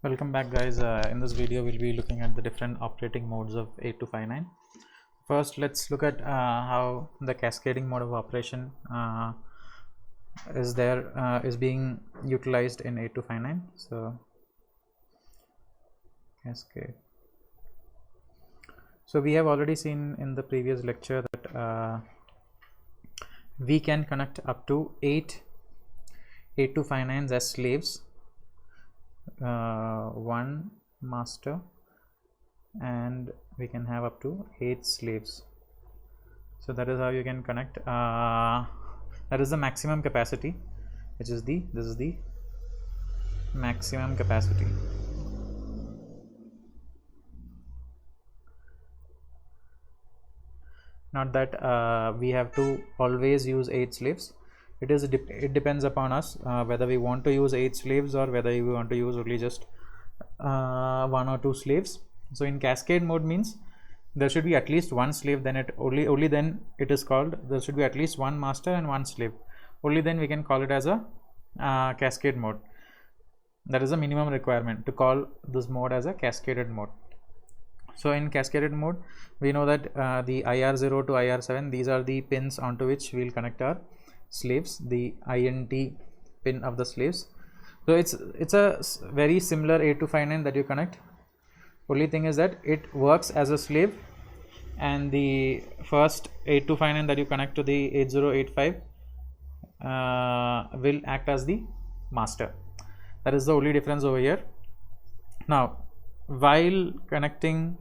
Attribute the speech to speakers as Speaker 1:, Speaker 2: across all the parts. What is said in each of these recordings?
Speaker 1: Welcome back, guys. In this video we'll be looking at the different operating modes of 8259. First, let's look at how the cascading mode of operation is being utilized in 8259. So cascade. So we have already seen in the previous lecture that we can connect up to 8 8259s as slaves, one master, and we can have up to 8 slaves. So that is how you can connect. That is the maximum capacity, which is this is the maximum capacity. Not that we have to always use 8 slaves. It depends upon us whether we want to use 8 slaves or whether we want to use only just 1 or 2 slaves. So in cascade mode means there should be at least one slave, then it only then it is called, there should be at least one master and one slave, only then we can call it as a cascade mode. That is a minimum requirement to call this mode as a cascaded mode. So in cascaded mode we know that the IR0 to IR7, these are the pins onto which we will connect our slaves, the INT pin of the slaves. So it's a very similar 8259 that you connect. Only thing is that it works as a slave, and the first 8259 that you connect to the 8085 will act as the master. That is the only difference over here. Now while connecting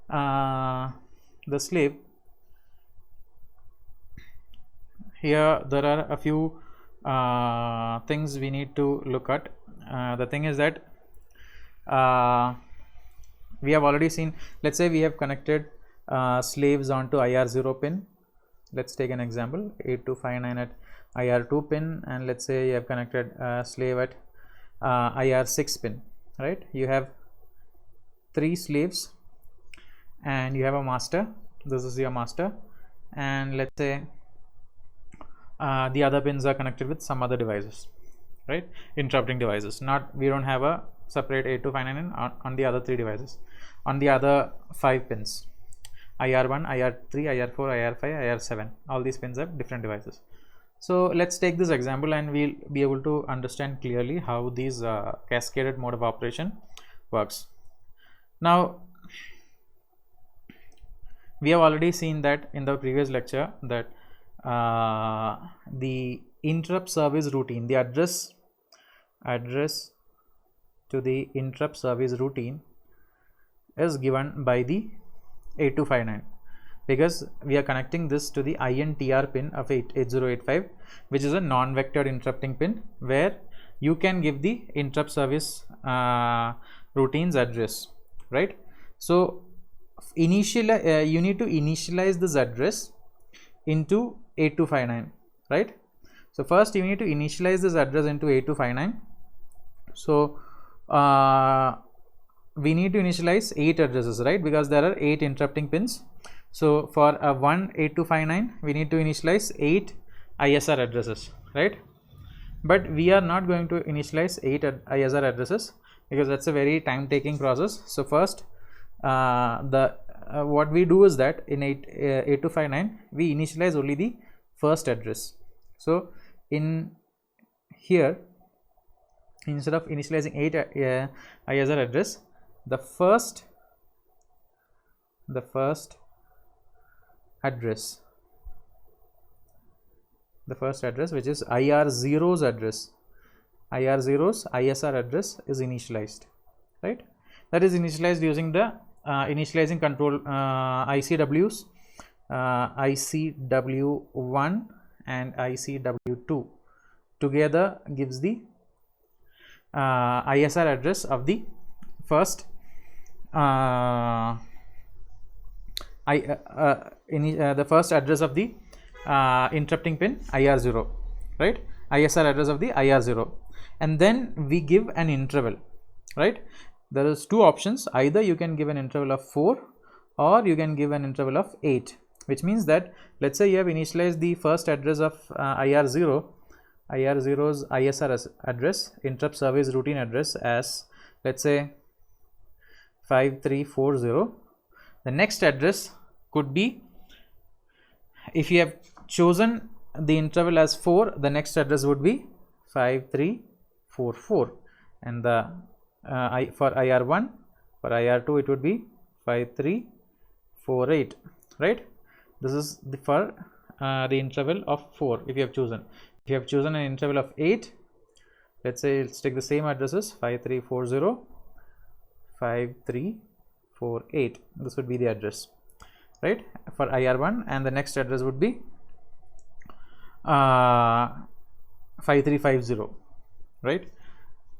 Speaker 1: the slave, here there are a few things we need to look at. The thing is that we have already seen, let's say we have connected slaves onto IR0 pin. Let's take an example, 8259 at IR2 pin, and let's say you have connected slave at IR6 pin, right? You have 3 slaves and you have a master. This is your master, and let's say the other pins are connected with some other devices, right? Interrupting devices. We don't have a separate 8259 on the other 3 devices. On the other 5 pins, IR1, IR3, IR4, IR5, IR7, all these pins have different devices. So let's take this example and we'll be able to understand clearly how these cascaded mode of operation works. Now we have already seen that in the previous lecture that the interrupt service routine, the address to the interrupt service routine is given by the 8259, because we are connecting this to the INTR pin of 8085, which is a non-vectored interrupting pin where you can give the interrupt service routines address, right? So initially you need to initialize this address into 8259, right? So first you need to initialize this address into 8259. So we need to initialize 8 addresses, right? Because there are 8 interrupting pins. So for a 8259 we need to initialize 8 ISR addresses, right? But we are not going to initialize 8 ISR addresses because that's a very time taking process. So first what we do is that in 8259 we initialize only the first address. So in here, instead of initializing 8 ISR address, the first address, which is IR0's address, IR0's ISR address is initialized, right? That is initialized using the initializing control ICWs, ICW1 and ICW2 together gives the ISR address of the first the first address of the interrupting pin IR0, right? ISR address of the IR0, and then we give an interval, right? There is 2 options. Either you can give an interval of 4 or you can give an interval of 8, which means that let's say you have initialized the first address of IR0, IR0's ISR address, interrupt service routine address, as let's say 5340, the next address could be, if you have chosen the interval as 4, the next address would be 5344, and the for IR1, for IR2 it would be 5348, right? This is the for the interval of 4 if you have chosen. If you have chosen an interval of 8, let's say let's take the same addresses, 5340, 5348, this would be the address, right, for IR1, and the next address would be 5350, right?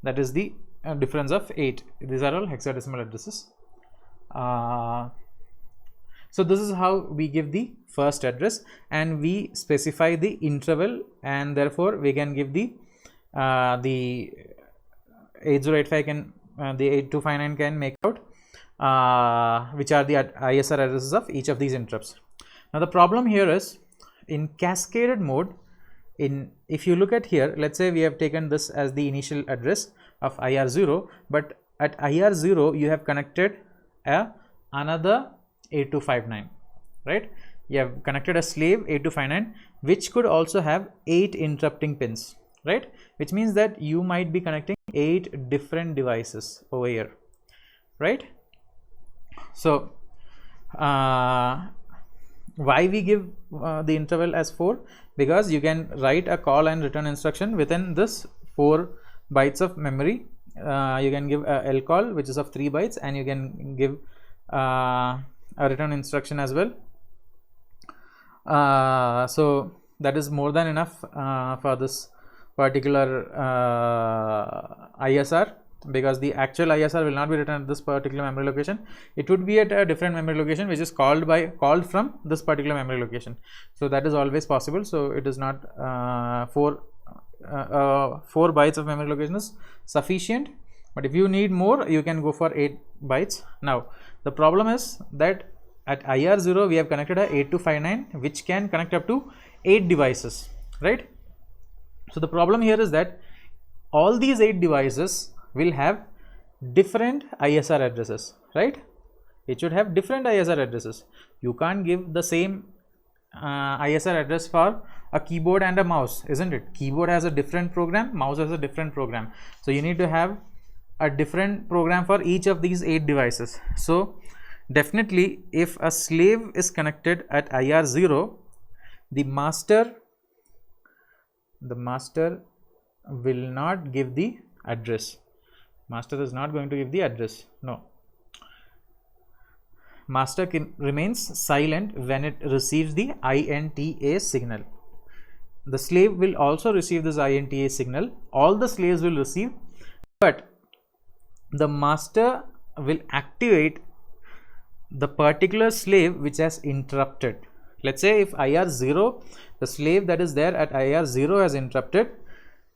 Speaker 1: That is the difference of 8. These are all hexadecimal addresses. So this is how we give the first address, and we specify the interval, and therefore we can give the 8085 can the 8259 can make out which are the ISR addresses of each of these interrupts. Now the problem here is, in cascaded mode, if you look at here, let's say we have taken this as the initial address of IR0, but at IR0 you have connected another 8259, right? You have connected a slave 8259 which could also have 8 interrupting pins, right? Which means that you might be connecting 8 different devices over here, right? So why we give the interval as 4? Because you can write a call and return instruction within this 4 bytes of memory. You can give a lcall which is of 3 bytes, and you can give a return instruction as well. So that is more than enough for this particular ISR, because the actual ISR will not be written at this particular memory location. It would be at a different memory location which is called from this particular memory location. So that is always possible. So it is not 4 bytes of memory location is sufficient, but if you need more, you can go for 8 bytes. Now the problem is that at IR0 we have connected a 8259 which can connect up to 8 devices, right? So the problem here is that all these 8 devices will have different ISR addresses, right? It should have different ISR addresses. You can't give the same ISR address for a keyboard and a mouse, isn't it? Keyboard has a different program, mouse has a different program. So you need to have a different program for each of these 8 devices. So definitely, if a slave is connected at IR0, the master will not give the address. Master is not going to give the address. No. Master remains silent when it receives the INTA signal. The slave will also receive this INTA signal. All the slaves will receive, but the master will activate the particular slave which has interrupted. Let's say if IR0, the slave that is there at IR0 has interrupted,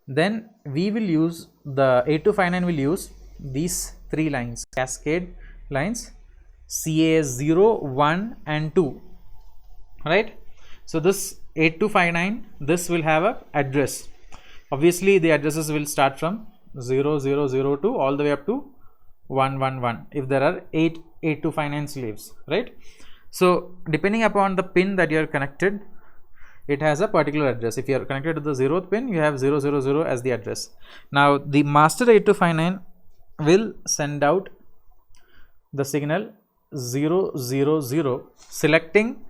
Speaker 1: then we will use the 8259 will use these 3 lines, cascade lines, CA0, 1 and 2, right? So this 8259, this will have a address. Obviously the addresses will start from 0002 all the way up to 111 if there are 8 8259 slaves, right? So depending upon the pin that you are connected, it has a particular address. If you are connected to the 0th pin, you have 000 as the address. Now the master 8259 will send out the signal 000, selecting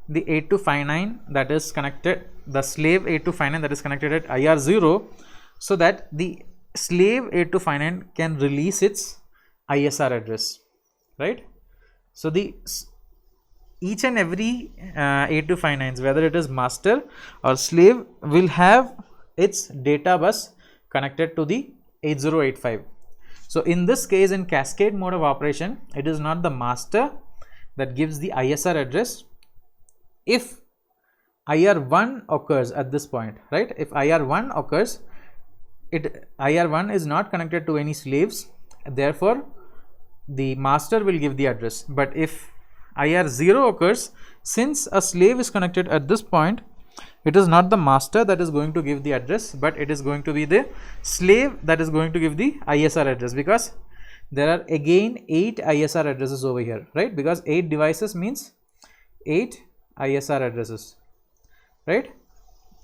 Speaker 1: the 8259 that is connected, the slave 8259 that is connected at IR0, so that the slave 8259 can release its ISR address, right? So the each and every 8259s, whether it is master or slave, will have its data bus connected to the 8085. So in this case, in cascade mode of operation, it is not the master that gives the ISR address. If IR1 occurs at this point, right? If IR1 occurs, IR1 is not connected to any slaves, therefore the master will give the address. But if IR0 occurs, since a slave is connected at this point, it is not the master that is going to give the address, but it is going to be the slave that is going to give the ISR address, because there are again 8 ISR addresses over here, right? Because 8 devices means 8 ISR addresses, right?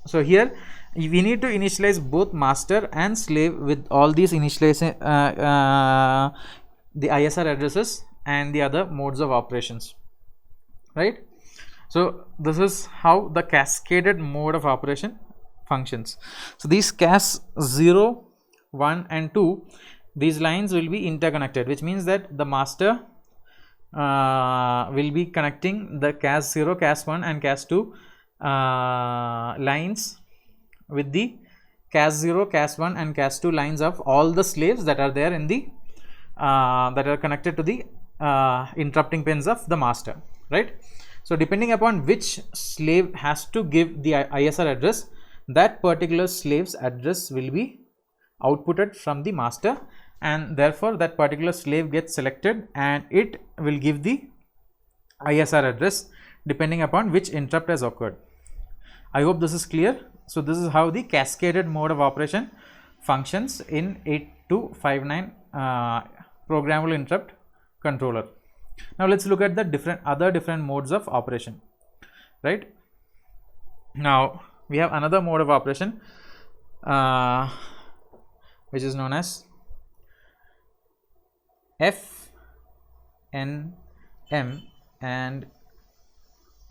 Speaker 1: So here we need to initialize both master and slave with all these initialization, the ISR addresses and the other modes of operations, right? So this is how the cascaded mode of operation functions. So these CAS 0, 1 and 2, these lines will be interconnected, which means that the master will be connecting the CAS 0, CAS 1 and CAS 2 lines with the CAS 0, CAS 1 and CAS 2 lines of all the slaves that are there in the that are connected to the interrupting pins of the master, right? So depending upon which slave has to give the ISR address, that particular slave's address will be outputted from the master, and therefore that particular slave gets selected and it will give the ISR address depending upon which interrupt has occurred. I hope this is clear. So this is how the cascaded mode of operation functions in 8259 programmable interrupt controller. Now let's look at the other different modes of operation, right? Now we have another mode of operation which is known as FNM and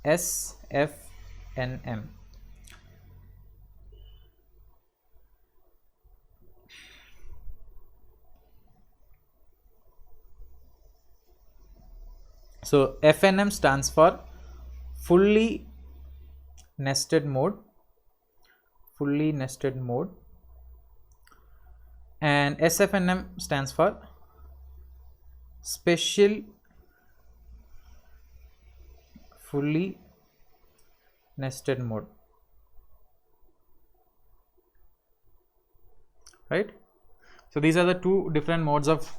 Speaker 1: SFNM. So FNM stands for fully nested mode, and SFNM stands for special fully nested mode, right? So these are the two different modes of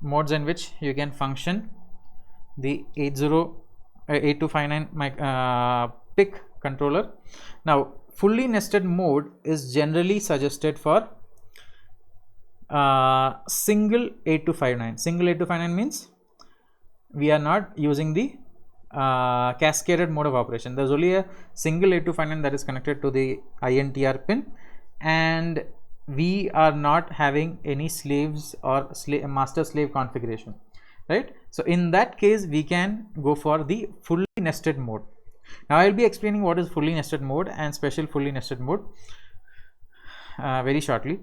Speaker 1: modes in which you can function the 8259 PIC controller. Now fully nested mode is generally suggested for single 8259. Single 8259 means we are not using the cascaded mode of operation. There's only a single 8259 that is connected to the INTR pin, and we are not having any slaves or master slave configuration, right? So in that case we can go for the fully nested mode. Now I will be explaining what is fully nested mode and special fully nested mode very shortly.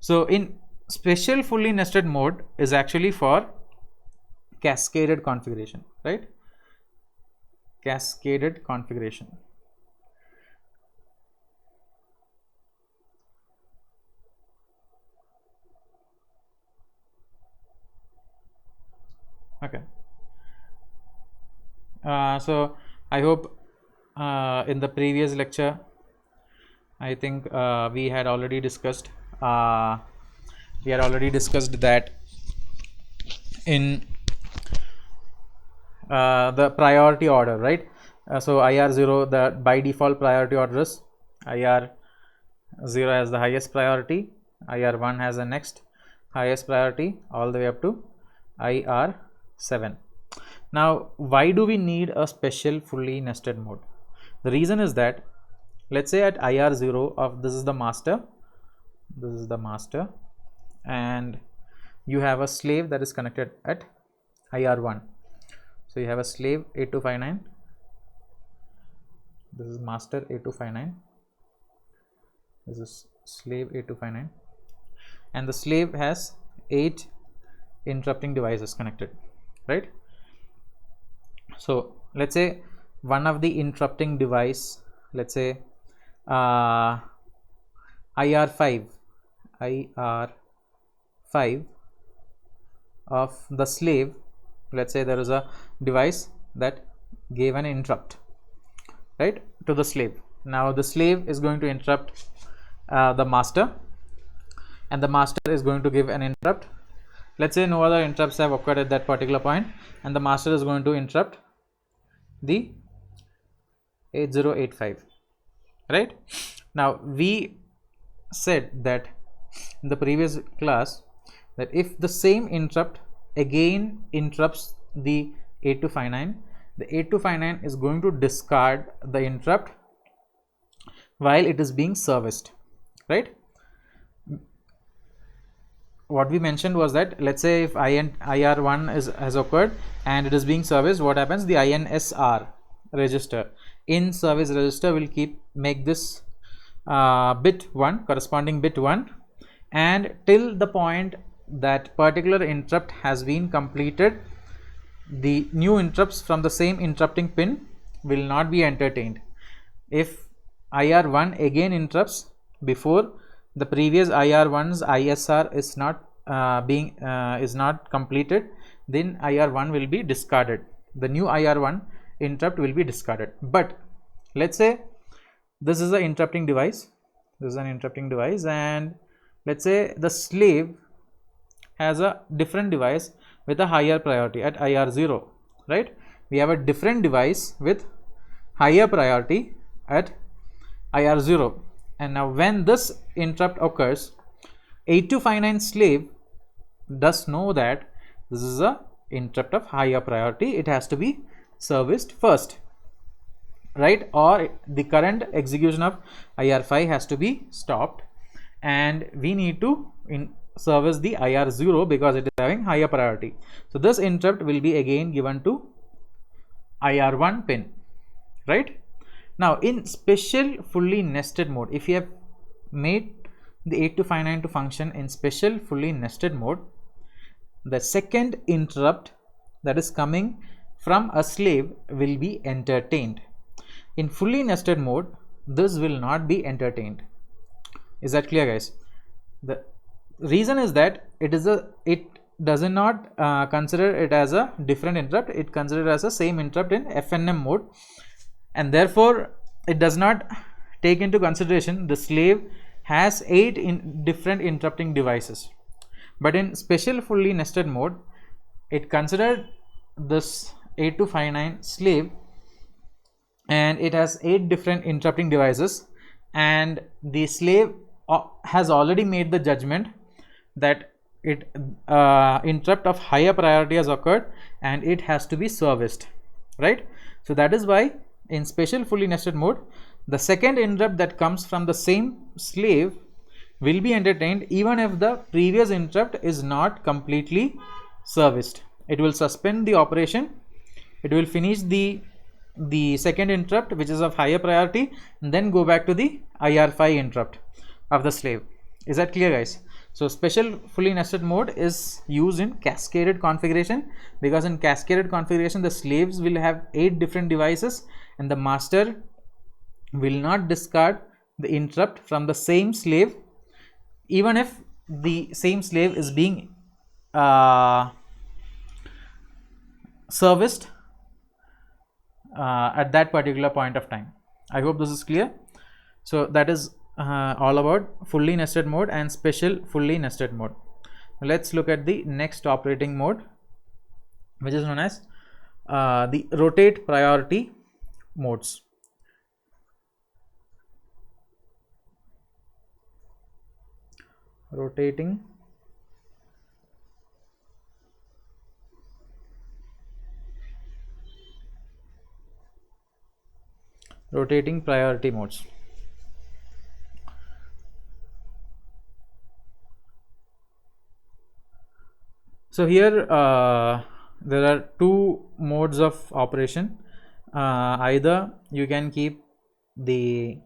Speaker 1: So in special fully nested mode is actually for cascaded configuration, right? Cascaded configuration. Okay. So I hope in the previous lecture I think we had already discussed that in the priority order, right? So IR0, the by default priority order is IR0 has the highest priority, IR1 has the next highest priority, all the way up to IR7. Now why do we need a special fully nested mode? The reason is that, let's say at IR0 of this is the master, and you have a slave that is connected at IR1. So you have a slave 8259, this is master 8259, this is slave 8259, and the slave has 8 interrupting devices connected, right? So let's say one of the interrupting device, let's say IR5 of the slave, let's say there is a device that gave an interrupt, right, to the slave. Now the slave is going to interrupt the master, and the master is going to give an interrupt. Let's say no other interrupts have occurred at that particular point, and the master is going to interrupt the 8085, right? Now we said that in the previous class that if the same interrupt again interrupts the 8259, the 8259 is going to discard the interrupt while it is being serviced, right? What we mentioned was that, let's say if IR1 has occurred and it is being serviced, what happens? The INSR register, in service register, will make this bit 1, corresponding bit 1, and till the point that particular interrupt has been completed, the new interrupts from the same interrupting pin will not be entertained. If IR1 again interrupts before the previous IR1's ISR is not completed, then IR1 will be discarded. The new IR1 interrupt will be discarded. But let's say this is an interrupting device. This is an interrupting device, and let's say the slave has a different device with a higher priority at IR0, right? We have a different device with higher priority at IR0, and now when this interrupt occurs, 8259 slave does know that this is a interrupt of higher priority, it has to be serviced first, right? Or the current execution of IR5 has to be stopped, and we need to service the IR0 because it is having higher priority. So this interrupt will be again given to IR1 pin, right? Now in special fully nested mode, if you have made the 8259 to function in special fully nested mode, the second interrupt that is coming from a slave will be entertained. In fully nested mode, this will not be entertained. Is that clear, guys? The reason is that it does not consider it as a different interrupt, it considers as a same interrupt in FNM mode, and therefore it does not take into consideration the slave has 8 different interrupting devices. But in special fully nested mode, it considered this 8259 slave and it has 8 different interrupting devices, and the slave has already made the judgment that interrupt of higher priority has occurred and it has to be serviced, right? So that is why in special fully nested mode, the second interrupt that comes from the same slave will be entertained even if the previous interrupt is not completely serviced. It will suspend the operation, it will finish the second interrupt which is of higher priority, and then go back to the IR5 interrupt of the slave. Is that clear, guys? So special fully nested mode is used in cascaded configuration, because in cascaded configuration the slaves will have 8 different devices and the master will not discard the interrupt from the same slave even if the same slave is being serviced at that particular point of time. I hope this is clear. So that is all about fully nested mode and special fully nested mode. Let's look at the next operating mode, which is known as the rotate priority modes. Rotating priority modes. So here there are 2 modes of operation. Either you can keep the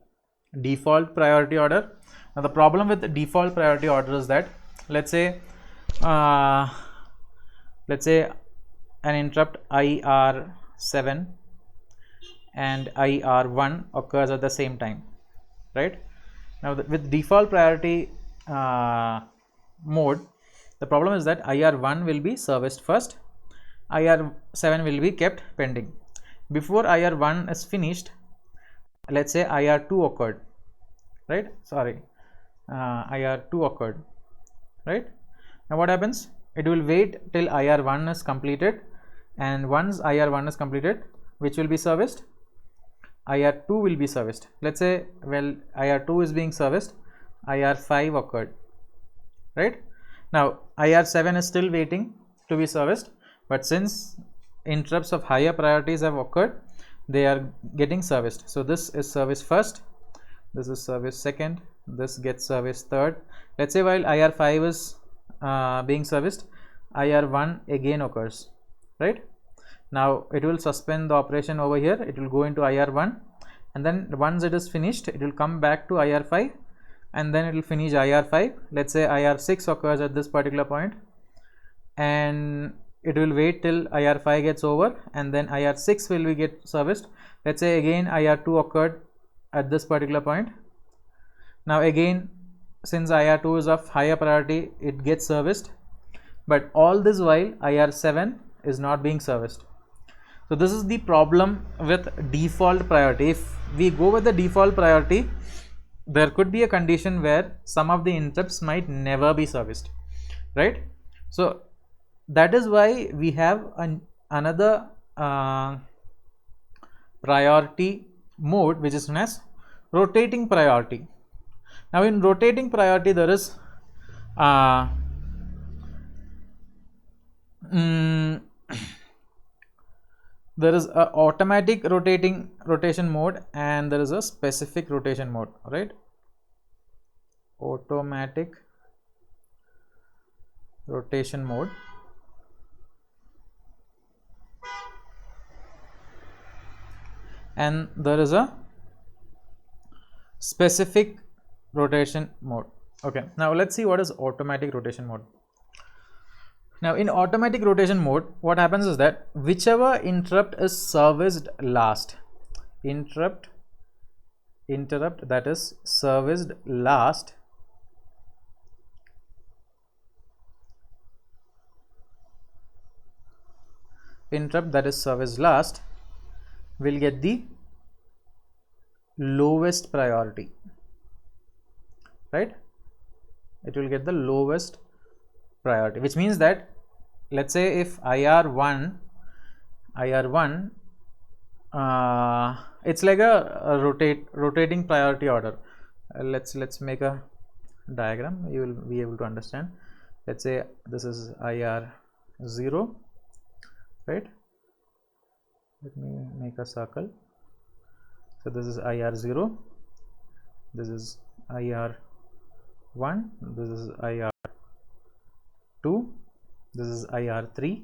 Speaker 1: default priority order. Now the problem with the default priority order is that, let's say an interrupt IR7 and IR1 occurs at the same time, right? Now with default priority mode, the problem is that IR1 will be serviced first, IR7 will be kept pending. Before IR1 is finished, let's say IR2 occurred, right? IR2 occurred, right? Now what happens? It will wait till IR1 is completed, and once IR1 is completed, which will be serviced? IR2 will be serviced. Let's say, well, IR2 is being serviced, IR5 occurred, right? Now IR7 is still waiting to be serviced, but since interrupts of higher priorities have occurred, they are getting serviced. So this is service first, this is service second, this gets serviced third. Let's say while IR5 is being serviced, IR1 again occurs, right? Now it will suspend the operation over here, it will go into IR1, and then once it is finished, it will come back to IR5, and then it will finish IR5. Let's say IR6 occurs at this particular point, and it will wait till IR5 gets over, and then IR6 will be get serviced. Let's say again IR2 occurred at this particular point. Now again, since IR2 is of higher priority, it gets serviced, but all this while IR7 is not being serviced. So this is the problem with default priority. If we go with the default priority, there could be a condition where some of the interrupts might never be serviced, right? So that is why we have another priority mode, which is known as rotating priority. Now in rotating priority, there is there is a automatic rotation mode, and there is a specific rotation mode, right? Automatic rotation mode and there is a specific rotation mode. Okay, now let's see what is automatic rotation mode. Now in automatic rotation mode, what happens is that whichever interrupt is serviced last, interrupt that is serviced last, will get the lowest priority, right? It will get the lowest priority, which means that, let's say if IR1 it's like a rotating priority order. Let's make a diagram, you will be able to understand. Let's say this is IR0, right? Let me make a circle. So this is IR0, this is IR1, this is IR2, this is IR3,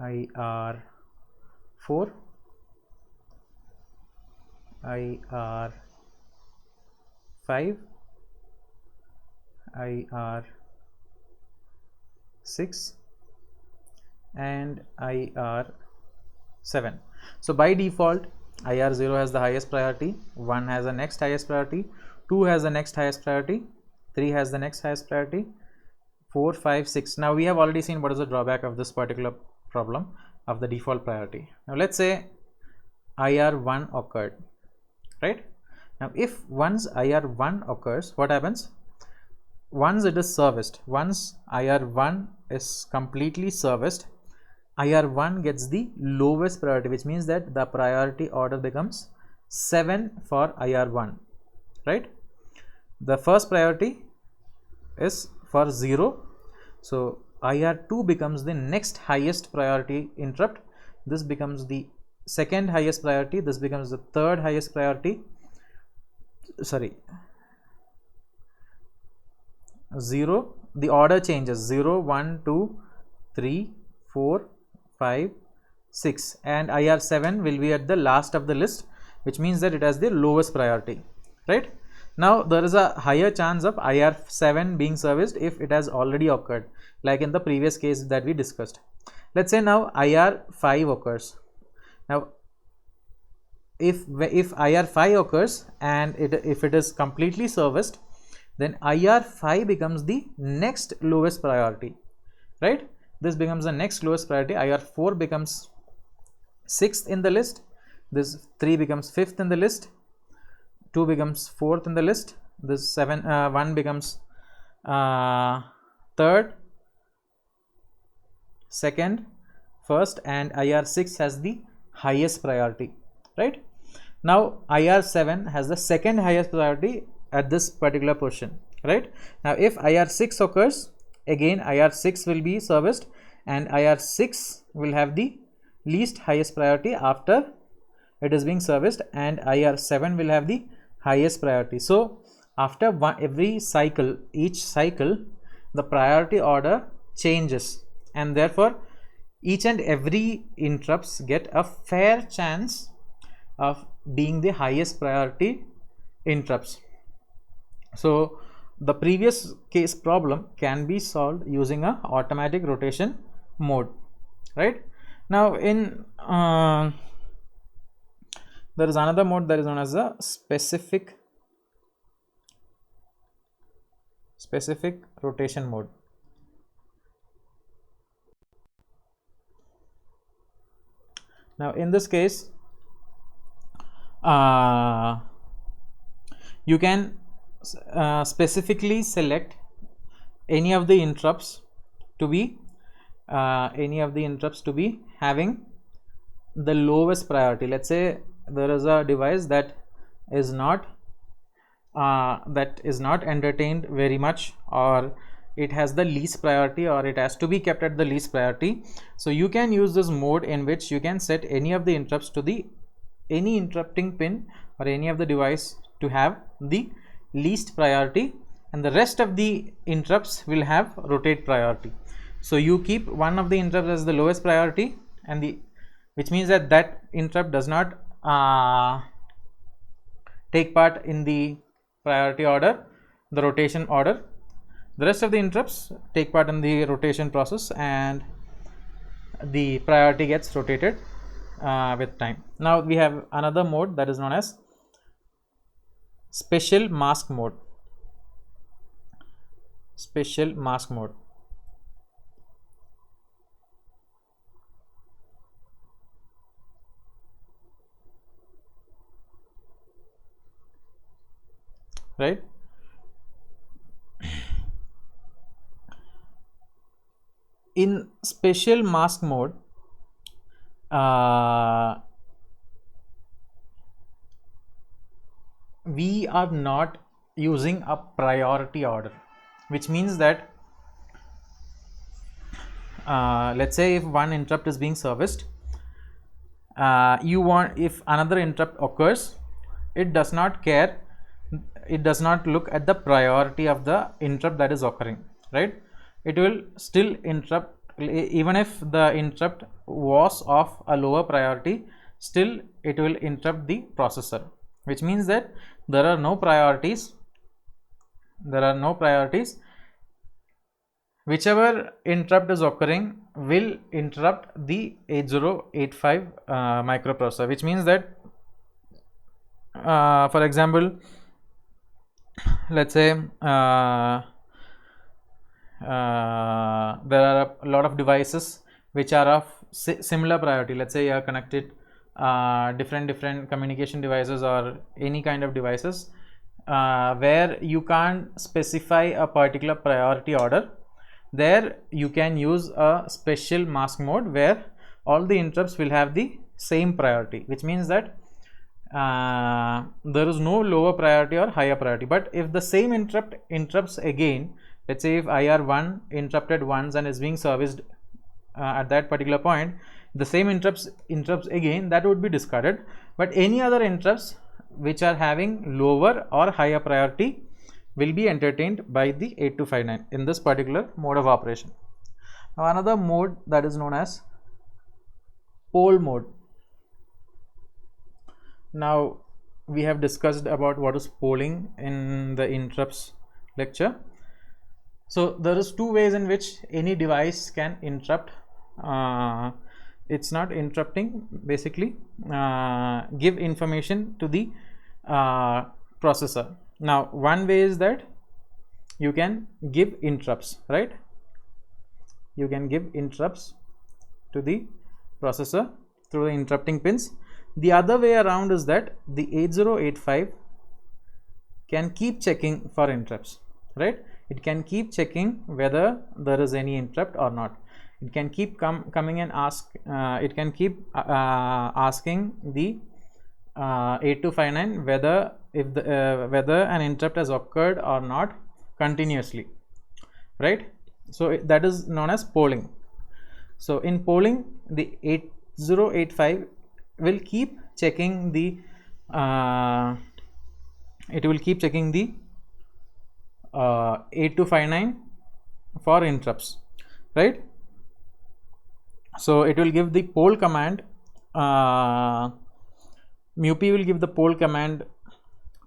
Speaker 1: IR4, IR5, IR6 and IR7. So by default, IR0 has the highest priority, 1 has the next highest priority, 2 has the next highest priority, 3 has the next highest priority, 4, 5, 6. Now we have already seen what is the drawback of this particular problem of the default priority. Now let's say IR1 occurred, right? Now if once IR1 occurs, what happens? Once it is serviced, once IR1 is completely serviced, IR1 gets the lowest priority, which means that the priority order becomes 7 for IR1, right? The first priority is for 0, so IR2 becomes the next highest priority interrupt, this becomes the second highest priority, this becomes the third highest priority, 0, the order changes, 0, 1, 2, 3, 4, 5, 6, and IR7 will be at the last of the list, which means that it has the lowest priority, right? Now there is a higher chance of IR7 being serviced if it has already occurred, like in the previous case that we discussed. Let's say now IR5 occurs. Now if IR5 occurs and if it is completely serviced, then IR5 becomes the next lowest priority, right? This becomes the next lowest priority. IR4 becomes 6th in the list, this 3 becomes 5th in the list, 2 becomes 4th in the list, this 1 becomes 3rd, 2nd, 1st, and IR6 has the highest priority, right? Now IR7 has the second highest priority at this particular position, right? Now if IR6 occurs, again IR6 will be serviced, and IR6 will have the least highest priority after it is being serviced, and IR7 will have the highest priority. So after every cycle, each cycle, the priority order changes, and therefore each and every interrupts get a fair chance of being the highest priority interrupts. So the previous case problem can be solved using a automatic rotation mode, right? Now in there is another mode that is known as a specific rotation mode. Now in this case, you can specifically select any of the interrupts to be having the lowest priority. Let's say there is a device that is not entertained very much, or it has the least priority, or it has to be kept at the least priority. So you can use this mode in which you can set any of the interrupts to the any interrupting pin or any of the device to have the least priority, and the rest of the interrupts will have rotate priority. So you keep one of the interrupts as the lowest priority, and which means that that interrupt does not take part in the priority order, the rotation order. The rest of the interrupts take part in the rotation process, and the priority gets rotated with time. Now we have another mode that is known as special mask mode. Special mask mode. Right? In special mask mode, we are not using a priority order, which means that let's say if one interrupt is being serviced, if another interrupt occurs, it does not care, it does not look at the priority of the interrupt that is occurring, right? It will still interrupt, even if the interrupt was of a lower priority, still it will interrupt the processor, which means that there are no priorities. Whichever interrupt is occurring will interrupt the 8085 microprocessor, which means that for example, let's say there are a lot of devices which are of similar priority. Let's say you are connected different communication devices or any kind of devices where you can't specify a particular priority order. There you can use a special mask mode where all the interrupts will have the same priority, which means that there is no lower priority or higher priority. But if the same interrupt interrupts again, let's say if IR1 interrupted once and is being serviced at that particular point, the same interrupts again, that would be discarded. But any other interrupts which are having lower or higher priority will be entertained by the 8259 in this particular mode of operation. Now another mode that is known as pole mode. Now we have discussed about what is polling in the interrupts lecture. So there is two ways in which any device can interrupt. It's not interrupting, basically give information to the processor. Now one way is that you can give interrupts, right? You can give interrupts to the processor through the interrupting pins. The other way around is that the 8085 can keep checking for interrupts, right? It can keep checking whether there is any interrupt or not. It can keep coming and ask, it can keep asking the 8259 whether an interrupt has occurred or not continuously, right? So that is known as polling. So in polling, the 8085 will keep checking the 8259 for interrupts, right? So it will give the poll command. MUPI will give the poll command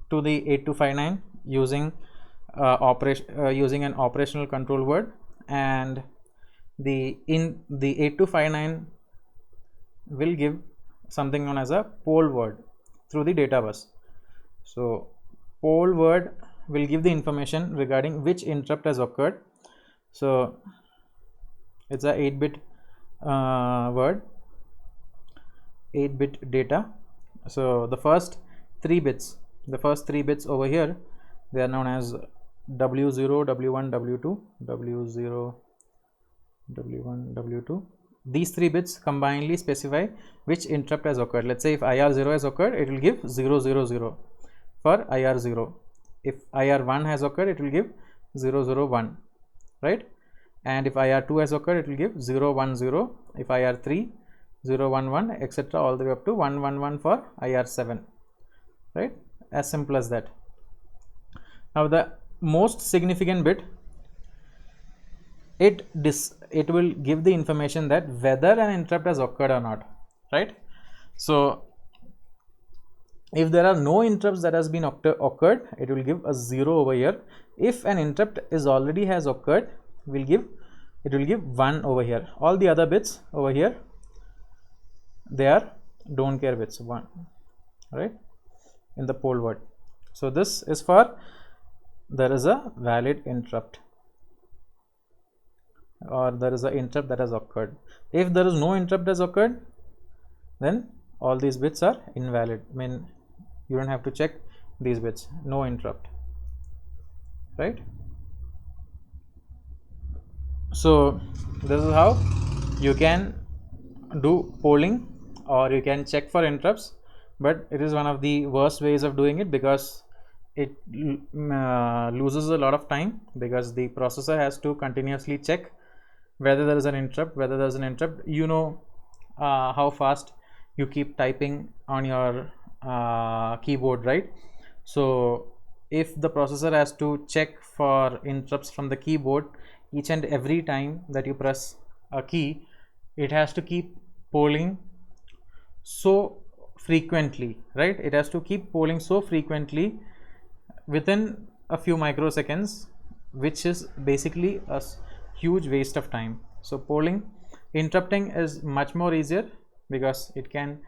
Speaker 1: to the 8259 using using an operational control word, and the 8259 will give something known as a poll word through the data bus. So poll word will give the information regarding which interrupt has occurred. So it's a 8-bit word, 8-bit data. So the first three bits over here, they are known as W0, W1, W2, W0, W1, W2. These three bits combinedly specify which interrupt has occurred. Let's say if IR0 has occurred, it will give 0, 0, 0 for IR0. If IR1 has occurred, it will give 0, 0, 1, right? And if IR2 has occurred, it will give 0, 1, 0. If IR3, 0, 1, 1, etc. all the way up to 1, 1, 1 for IR7, right? As simple as that. Now the most significant bit, it will give the information that whether an interrupt has occurred or not, right? So if there are no interrupts that has been occurred, it will give a 0 over here. If an interrupt is already has occurred, it will give 1 over here. All the other bits over here, they are don't care bits, 1, right, in the poll word. So this is for there is a valid interrupt, or there is an interrupt that has occurred. If there is no interrupt has occurred, then all these bits are invalid. I mean, you don't have to check these bits, no interrupt, right? So this is how you can do polling, or you can check for interrupts, but it is one of the worst ways of doing it because it loses a lot of time, because the processor has to continuously check whether there is an interrupt, you know how fast you keep typing on your keyboard, right? So if the processor has to check for interrupts from the keyboard each and every time that you press a key, it has to keep polling so frequently, right? It has to keep polling so frequently within a few microseconds, which is basically a huge waste of time. So interrupting is much more easier because it can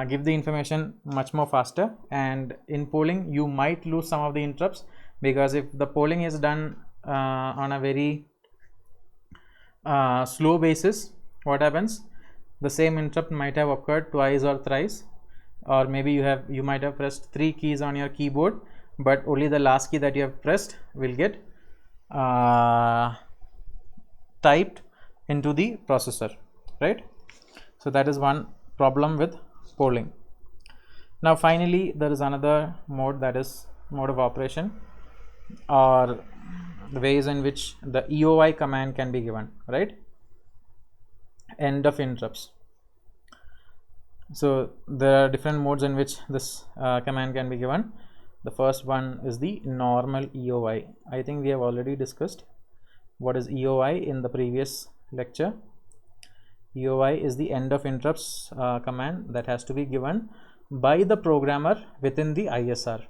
Speaker 1: give the information much more faster, and in polling you might lose some of the interrupts, because if the polling is done on a very slow basis, what happens, the same interrupt might have occurred twice or thrice, or maybe you might have pressed 3 keys on your keyboard, but only the last key that you have pressed will get typed into the processor, right? So that is one problem with polling. Now finally there is another mode, that is mode of operation, or the ways in which the EOI command can be given, right? End of interrupts. So there are different modes in which this command can be given. The first one is the normal EOI. I think we have already discussed what is EOI in the previous lecture. EOI is the end of interrupts command that has to be given by the programmer within the ISR,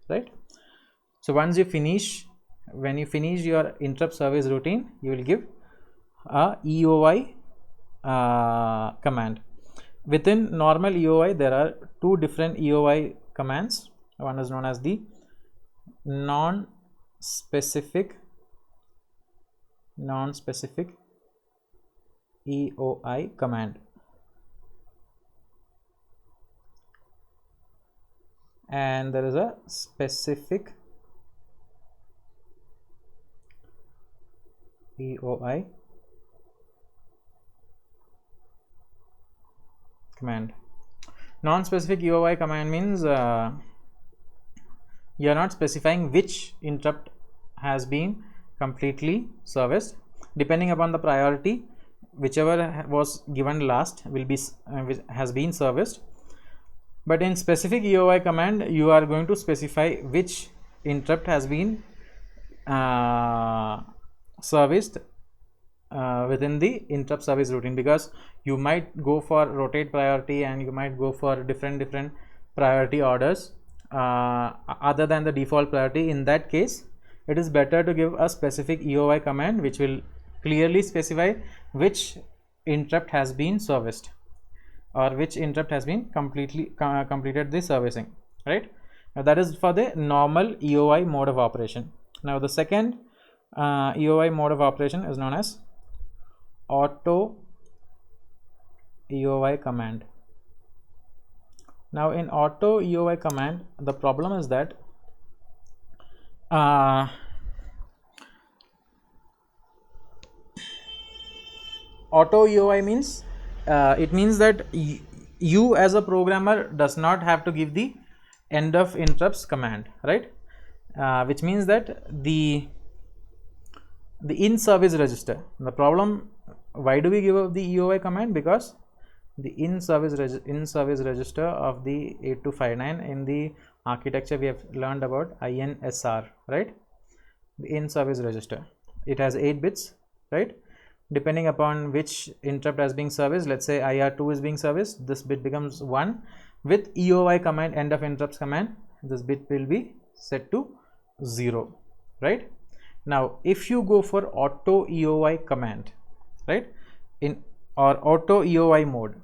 Speaker 1: right? So once you finish, when you finish your interrupt service routine, you will give a EOI command. Within normal EOI, there are two different EOI commands. One is known as the non-specific EOI command, and there is a specific EOI command. Non-specific EOI command means you are not specifying which interrupt has been completely serviced. Depending upon the priority, whichever was given last will be has been serviced. But in specific EOI command, you are going to specify which interrupt has been serviced within the interrupt service routine, because you might go for rotate priority and you might go for different priority orders other than the default priority. In that case, it is better to give a specific EOI command which will clearly specify which interrupt has been serviced or which interrupt has been completed the servicing, right? Now that is for the normal EOI mode of operation. Now the second EOI mode of operation is known as auto EOI command. Now in auto EOI command, the problem is that auto EOI means it means that you as a programmer does not have to give the end of interrupts command, right? Which means that the in service register, the problem, why do we give the EOI command? Because the in service register of the 8259 in the architecture we have learned about INSR, right? The in service register, it has 8 bits, right? Depending upon which interrupt has being serviced, let's say IR2 is being serviced, this bit becomes 1. With EOI command, end of interrupts command, this bit will be set to 0, right? Now if you go for auto EOI command, right, in or auto EOI mode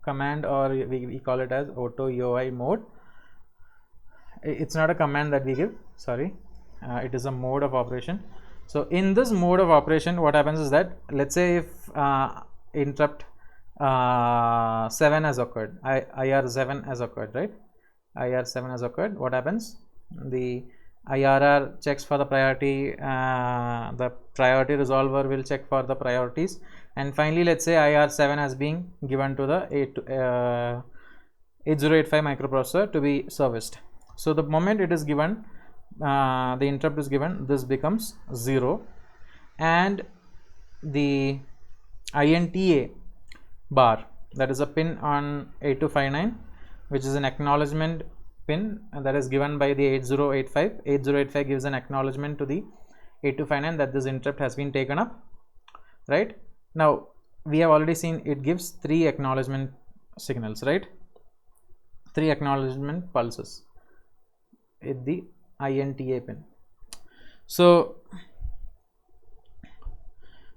Speaker 1: command, or we call it as auto EOI mode, it's not a command that we give, sorry, it is a mode of operation. So in this mode of operation, what happens is that, let's say if interrupt 7 has occurred, IR7 has occurred, right? IR7 has occurred. What happens? The IRR checks for the priority, the priority resolver will check for the priorities, and finally let's say IR7 has been given to the 8085 microprocessor to be serviced. So the moment it is given, the interrupt is given, this becomes 0, and the INTA bar, that is a pin on 8259, which is an acknowledgement pin, and that is given by the 8085. 8085 gives an acknowledgement to the 8259 that this interrupt has been taken up, right? Now we have already seen it gives 3 acknowledgement signals, right? 3 acknowledgement pulses at the INTA pin. So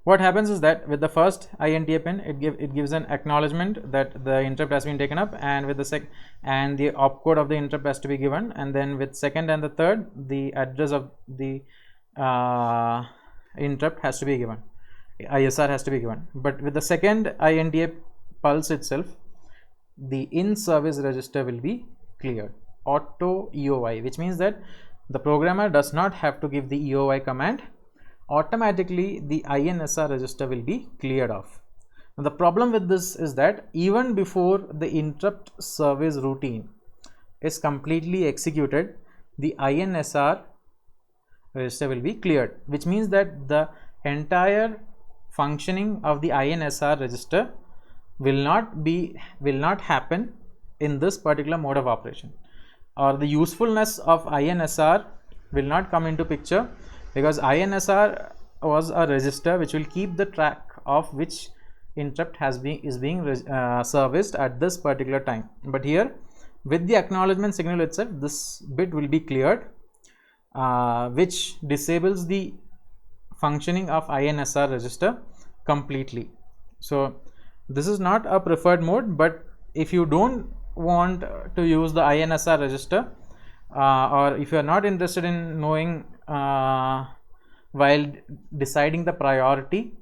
Speaker 1: what happens is that with the first INTA pin, it gives an acknowledgement that the interrupt has been taken up, and with the and the opcode of the interrupt has to be given, and then with second and the third, the address of the interrupt has to be given, ISR has to be given. But with the second INTA pulse itself, the in service register will be cleared, auto EOI, which means that the programmer does not have to give the EOI command. Automatically the INSR register will be cleared off. Now the problem with this is that even before the interrupt service routine is completely executed, the INSR register will be cleared, which means that the entire functioning of the INSR register will not happen in this particular mode of operation, or the usefulness of INSR will not come into picture, because INSR was a register which will keep the track of which interrupt is being serviced at this particular time. But here, with the acknowledgement signal itself, this bit will be cleared, which disables the functioning of INSR register completely. So this is not a preferred mode, but if you don't want to use the INSR register, or if you are not interested in knowing while deciding the priority,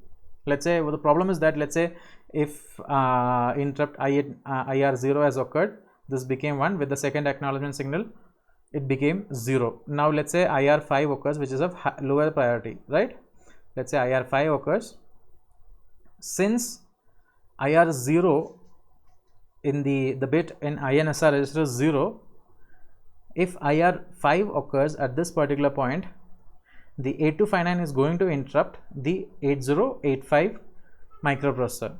Speaker 1: let's say the problem is that, let's say if interrupt IR0 has occurred, this became 1, with the second acknowledgement signal it became 0. Now let's say IR5 occurs, which is of lower priority, right? Let's say IR5 occurs. Since IR0 in the bit in INSR register is 0, if IR5 occurs at this particular point, the 8259 is going to interrupt the 8085 microprocessor,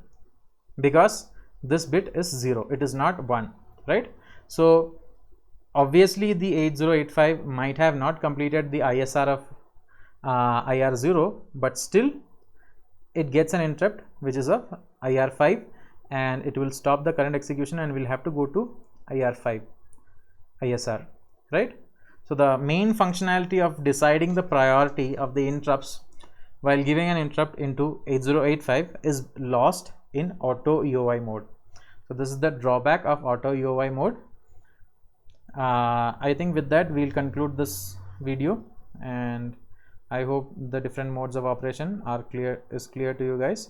Speaker 1: because this bit is 0, it is not 1, right? So obviously the 8085 might have not completed the ISR of IR0, but still it gets an interrupt which is of IR5, and it will stop the current execution and will have to go to IR5 ISR, right? So the main functionality of deciding the priority of the interrupts while giving an interrupt into 8085 is lost in auto EOI mode. So this is the drawback of auto EOI mode. I think with that we'll conclude this video, and I hope the different modes of operation are clear to you guys.